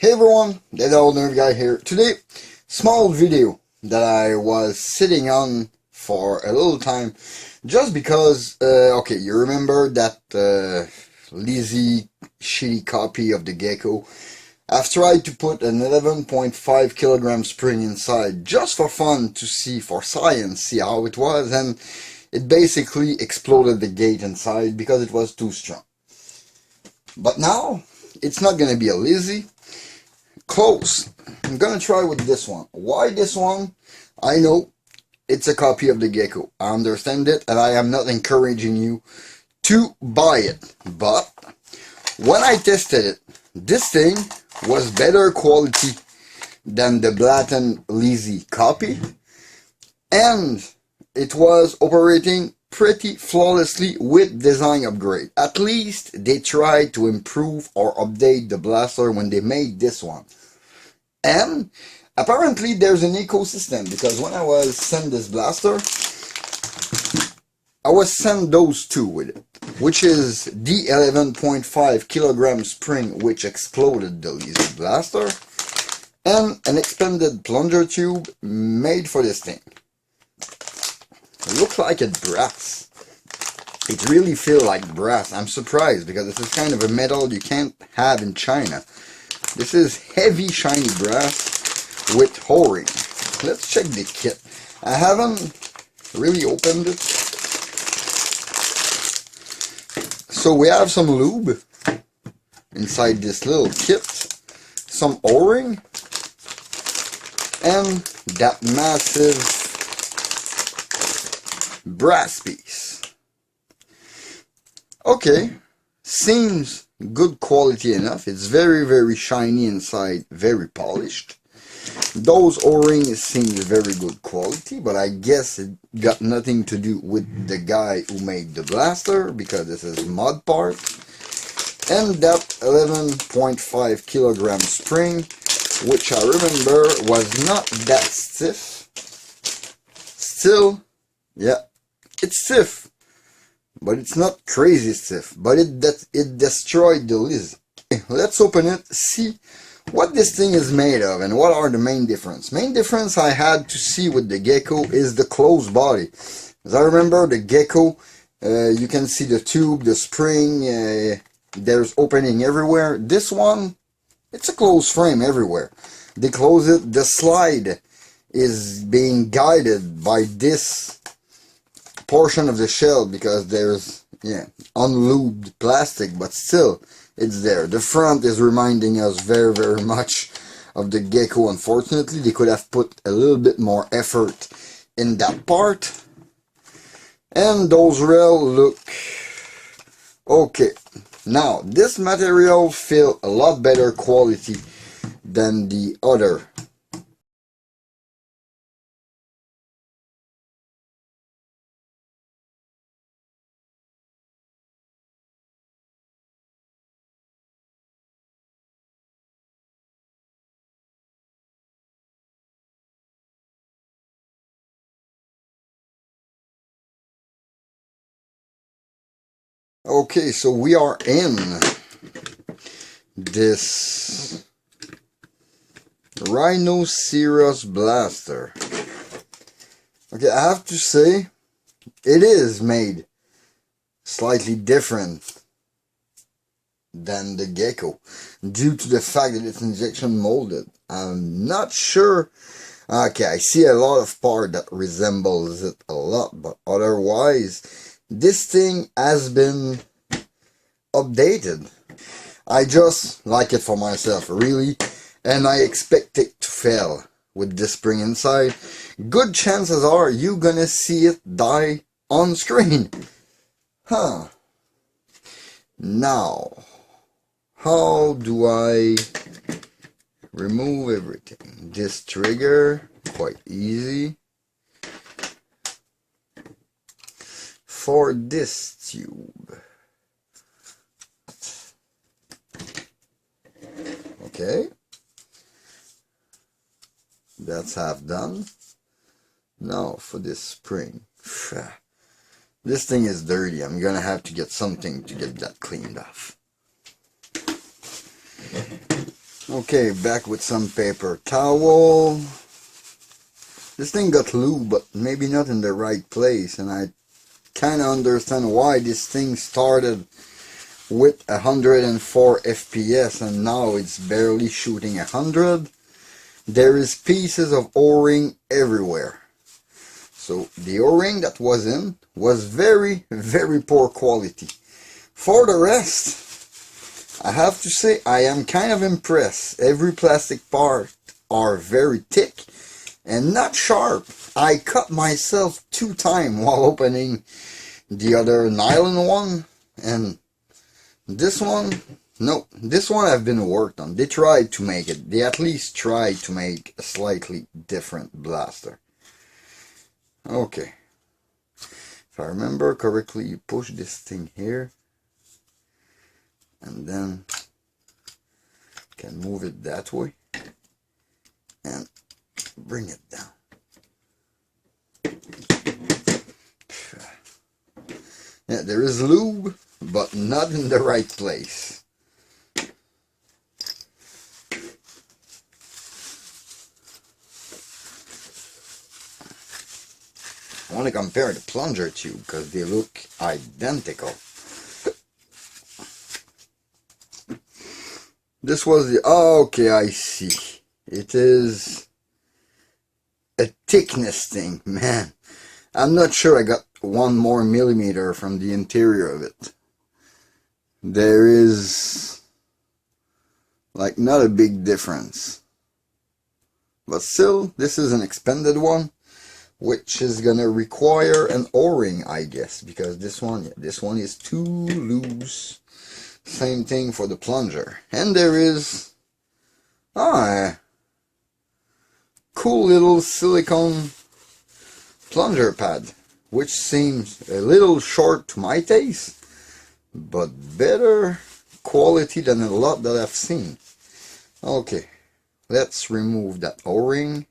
Hey everyone, that old nerve guy here. Today, small video that I was sitting on for a little time, just because, okay, you remember that lazy, shitty copy of the Gecko? I've tried to put an 11.5 kilogram spring inside, just for fun to see, for science, see how it was, and it basically exploded the gate inside because it was too strong. But now, it's not gonna be a lazy. Close. I'm gonna try with this one. Why this one? I know it's a copy of the Gecko. I understand it, and I am not encouraging you to buy it. But when I tested it, this thing was better quality than the blatant lazy copy, and it was operating pretty flawlessly with design upgrade. At least they tried to improve or update the blaster when they made this one. And apparently there's an ecosystem, because when I was sent this blaster, I was sent those two with it, which is the 11.5 kilogram spring which exploded the laser blaster, and an expanded plunger tube made for this thing. It looks like it's brass. It really feels like brass. I'm surprised, because this is kind of a metal you can't have in China. This is heavy, shiny brass with O-ring. Let's check the kit. I haven't really opened it. So we have some lube inside this little kit, some O-ring, and that massive brass piece. Okay, seems good quality enough. It's very, very shiny inside, very polished. Those O-rings seem very good quality, but I guess it got nothing to do with the guy who made the blaster, because this is mod part. And that 11.5 kilogram spring, which I remember was not that stiff. Still, yeah, it's stiff. But it's not crazy stiff, but it destroyed the lazy. Let's open it, see what this thing is made of and what are the main difference. Main difference I had to see with the Gecko is the closed body. As I remember, the Gecko, you can see the tube, the spring, there's opening everywhere. This one, it's a closed frame everywhere. They close it, the slide is being guided by this portion of the shell, because there's unlubed plastic, but still it's there. The front is reminding us very, very much of the Gecko. Unfortunately, they could have put a little bit more effort in that part. And those rails look okay. Now this material feels a lot better quality than the other. Okay, so we are in this Rhinoceros blaster. Okay, I have to say, it is made slightly different than the Gecko, due to the fact that it's injection molded. I'm not sure. Okay, I see a lot of part that resembles it a lot, but otherwise, this thing has been updated. I just like it for myself, really, and I expect it to fail with this spring inside. Good chances are you're gonna see it die on screen. Huh. Now, how do I remove everything? This trigger, quite easy. For this tube, okay, that's half done. Now for this spring, this thing is dirty. I'm gonna have to get something to get that cleaned off. Okay, back with some paper towel. This thing got lube, but maybe not in the right place, and I kind of understand why this thing started with 104 FPS and now it's barely shooting 100. There is pieces of O-ring everywhere. So the O-ring that was in was very, very poor quality. For the rest, I have to say I am kind of impressed. Every plastic part are very thick and not sharp. I cut myself 2 times while opening the other nylon one, and this one, no, this one have been worked on. They tried to make it. They at least tried to make a slightly different blaster. Okay. If I remember correctly, you push this thing here, and then can move it that way, and bring it down. Yeah, there is lube, but not in the right place. I want to compare the plunger tube because they look identical. This was the... Oh, okay, I see. It is a thickness thing, man. I'm not sure I got 1 more millimeter from the interior of it. There is like not a big difference. But still, this is an expanded one, which is gonna require an O-ring, I guess, because this one is too loose. Same thing for the plunger. And there is a cool little silicone plunger pad, which seems a little short to my taste, but better quality than a lot that I've seen. Okay, let's remove that O-ring.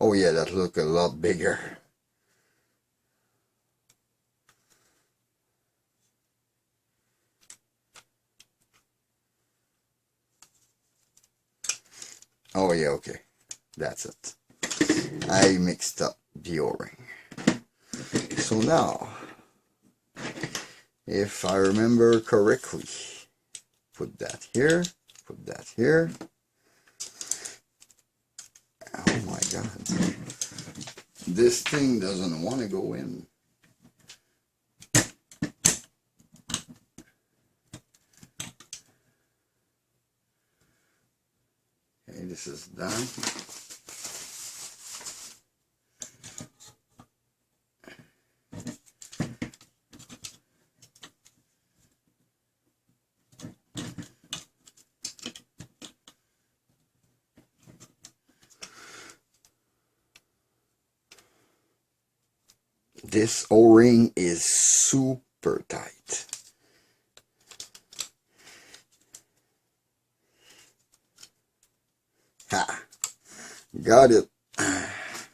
Oh yeah, that look a lot bigger. Oh yeah, okay, that's it. I mixed up the O-ring. So now, if I remember correctly, put that here, put that here. Oh my god. This thing doesn't want to go in. Okay, this is done. This O-ring is super tight. Ha! Got it.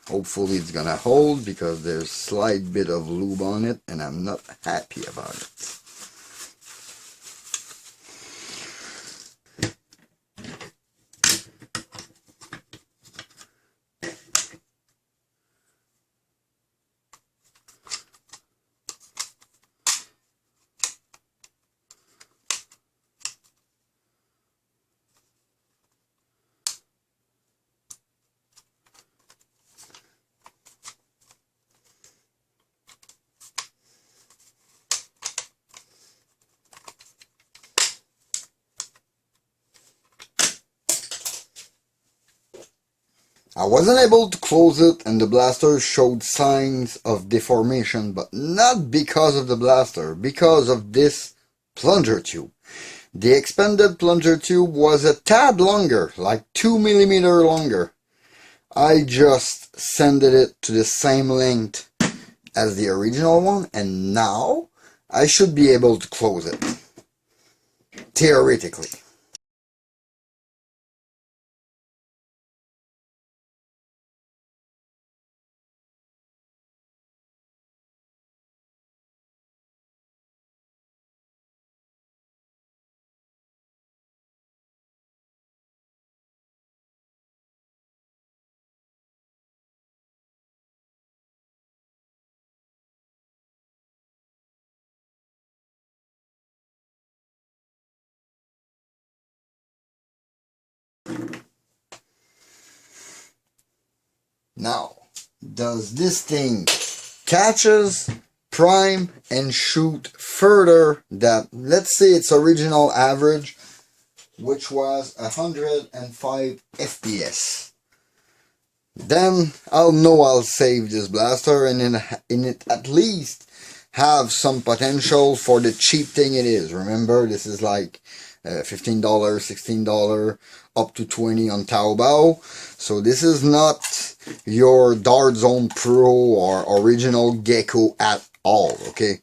Hopefully it's gonna hold because there's a slight bit of lube on it and I'm not happy about it. I wasn't able to close it and the blaster showed signs of deformation, but not because of the blaster, because of this plunger tube. The expanded plunger tube was a tad longer, like 2 millimeters longer. I just sanded it to the same length as the original one, and now I should be able to close it, theoretically. Now, does this thing catches, prime, and shoot further than, let's say its original average, which was 105 FPS. Then I'll know I'll save this blaster and in it at least have some potential for the cheap thing it is. Remember, this is like $15, $16, up to $20 on Taobao. So this is not your Dart Zone Pro or original Gecko at all, okay?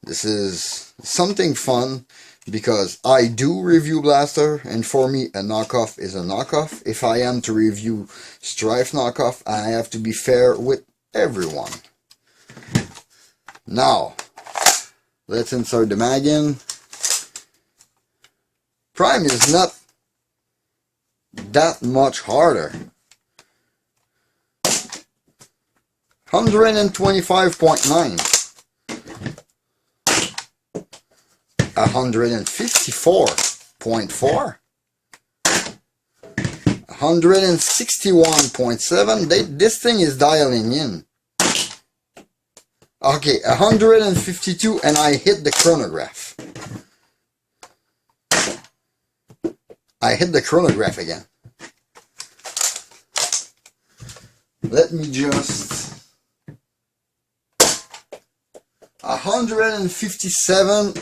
This is something fun because I do review blaster, and for me a knockoff is a knockoff. If I am to review Strife knockoff, I have to be fair with everyone. Now, let's insert the mag in. Prime is not that much harder. 125.9. 154.4. 161.7. This thing is dialing in. Okay, 152, and I hit the chronograph. I hit the chronograph again. Let me just... 157.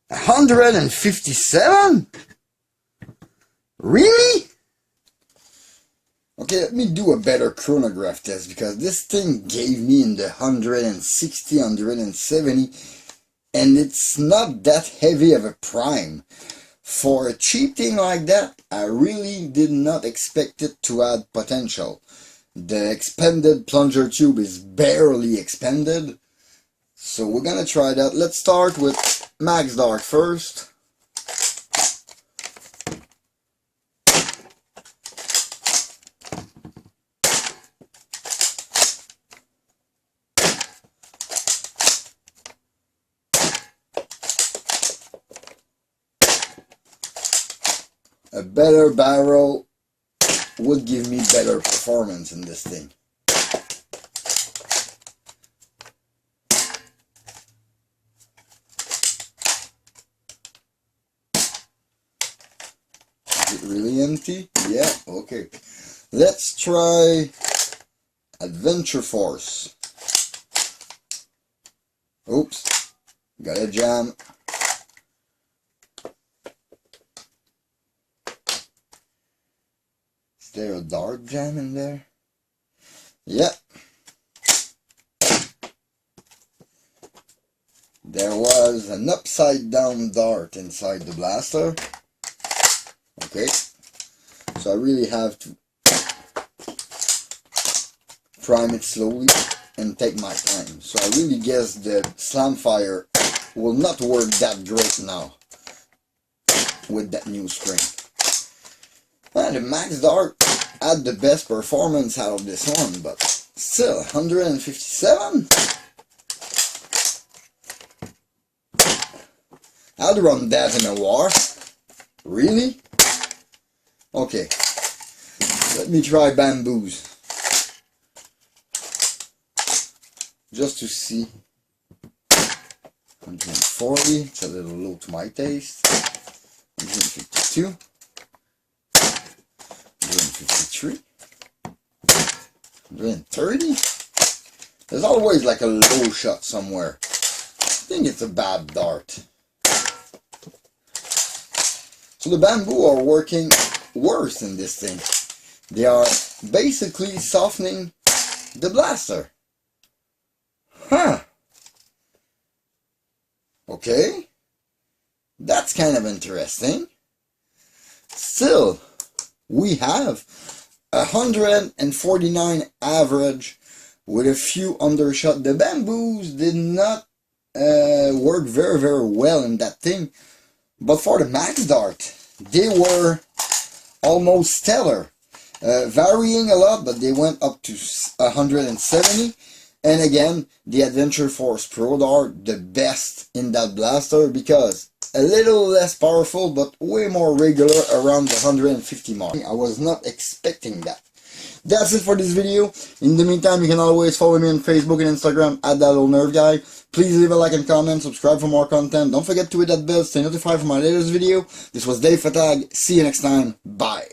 157? Really? Okay, let me do a better chronograph test, because this thing gave me in the 160, 170, and it's not that heavy of a prime. For a cheap thing like that, I really did not expect it to add potential. The expanded plunger tube is barely expanded, so we're gonna try that. Let's start with Max Dart first. A better barrel would give me better performance in this thing. Is it really empty? Yeah, okay. Let's try Adventure Force. Oops, got a jam. Is there a dart jam in there? Yep. There was an upside down dart inside the blaster. Okay. So I really have to prime it slowly and take my time. So I really guess the slam fire will not work that great now with that new spring. And the Max Dart had the best performance out of this one, but still, 157? I'd run that in a war. Really? Okay. Let me try bamboos. Just to see. 140, it's a little low to my taste. 152. 153, 130. There's always like a low shot somewhere. I think it's a bad dart. So the bamboo are working worse in this thing. They are basically softening the blaster. Huh. Okay. That's kind of interesting. Still, we have 149 average with a few undershot. The bamboos did not work very well in that thing, but for the Max Dart, they were almost stellar, varying a lot, but they went up to 170. And again, the Adventure Force Pro Dart, the best in that blaster, because It's a little less powerful, but way more regular around the 150 mark. I was not expecting that. That's it for this video. In the meantime, you can always follow me on Facebook and Instagram at @thatoldnerveguy. Please leave a like and comment, subscribe for more content. Don't forget to hit that bell to stay notified for my latest video. This was Dave Fatag. See you next time. Bye.